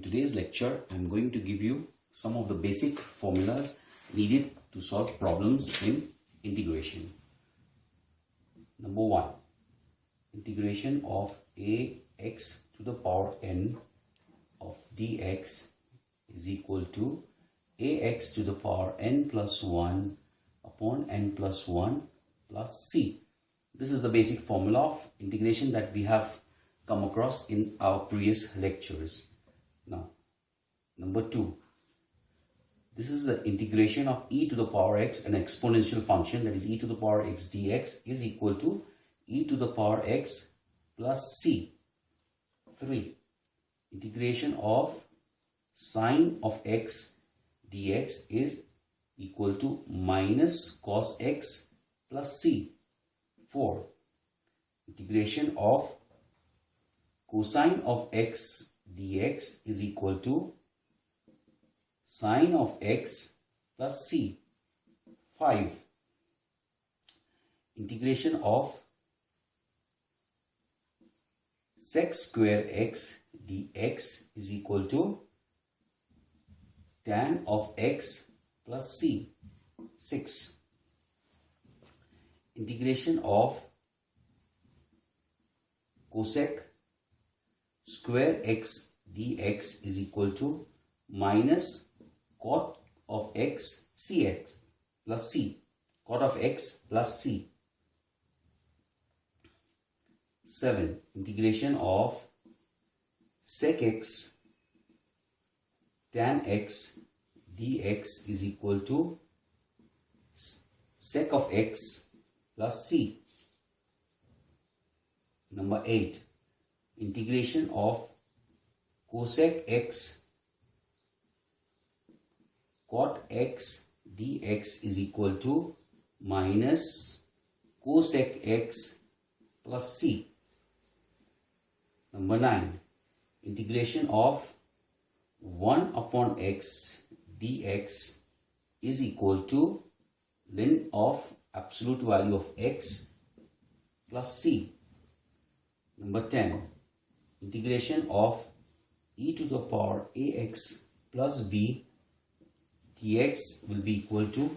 today's lecture, I'm going to give you some of the basic formulas needed to solve problems in integration. Number 1. Integration of ax to the power n of dx is equal to ax to the power n plus 1 upon n plus 1 plus c. This is the basic formula of integration that we have come across in our previous lectures. Now, number 2. This is the integration of e to the power x, an exponential function, that is e to the power x dx is equal to e to the power x plus c. 3. Integration of sine of x dx is equal to minus cos x plus c. 4. Integration of cosine of x dx is equal to sine of x plus c. 5. Integration of sec square x dx is equal to tan of x plus c. 6. Integration of cosec square x dx is equal to minus cot of x cx plus c. Cot of x plus c. 7. Integration of sec x tan x dx is equal to sec of x plus c. Number 8. Integration of cosec x cot x dx is equal to minus cosec x plus c. Number 9. Integration of 1 upon x dx is equal to ln of absolute value of x plus c. Number 10. Integration of e to the power ax plus b dx will be equal to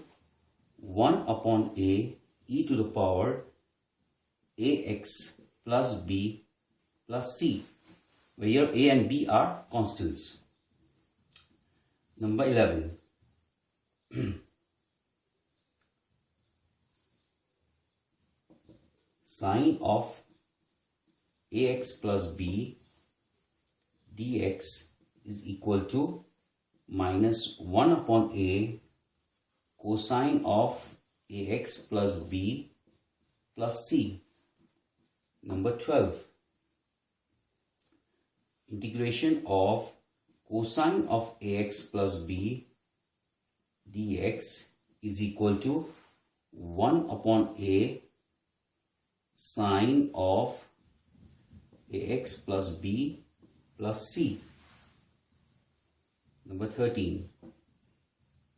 1 upon a e to the power ax plus b plus c, where here a and b are constants. Number 11. Sine of ax plus b dx is equal to minus 1 upon a cosine of ax plus b plus c. Number 12. Integration of cosine of ax plus b dx is equal to 1 upon a sine of ax plus b plus c. Number 13.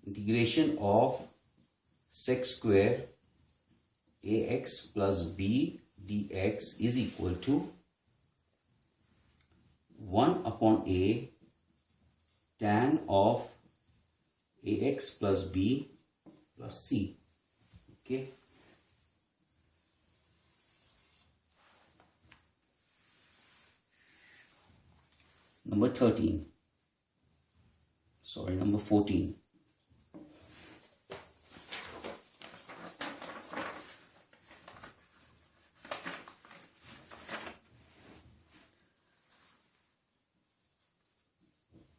Integration of sec square ax plus b dx is equal to 1 upon a tan of ax plus b plus c. Okay. Number 14. Number 14.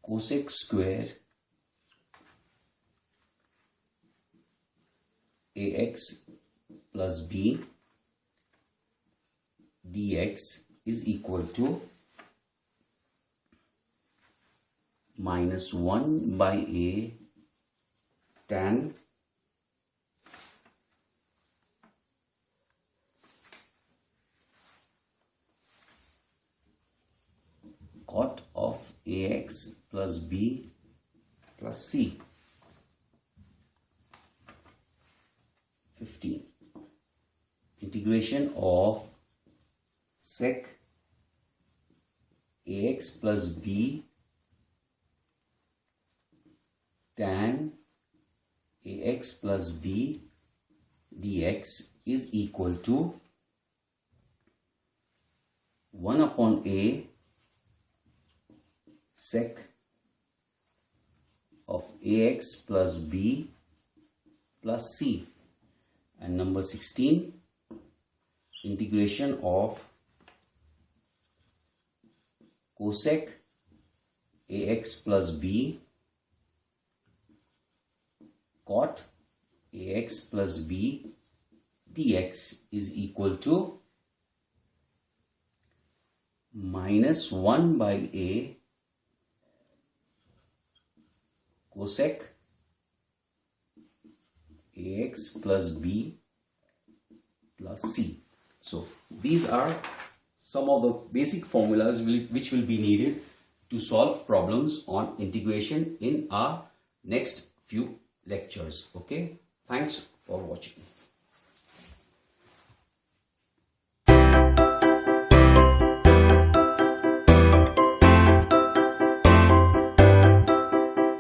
Cosec square ax plus b dx is equal to minus 1 by a tan cot of ax plus b plus c. 15. Integration of sec ax plus b tan ax plus b dx is equal to 1 upon a sec of ax plus b plus c. And number 16, integration of cosec ax plus b cot ax plus b dx is equal to minus 1 by a cosec ax plus b plus c. So these are some of the basic formulas which will be needed to solve problems on integration in our next few lectures. Okay, thanks for watching.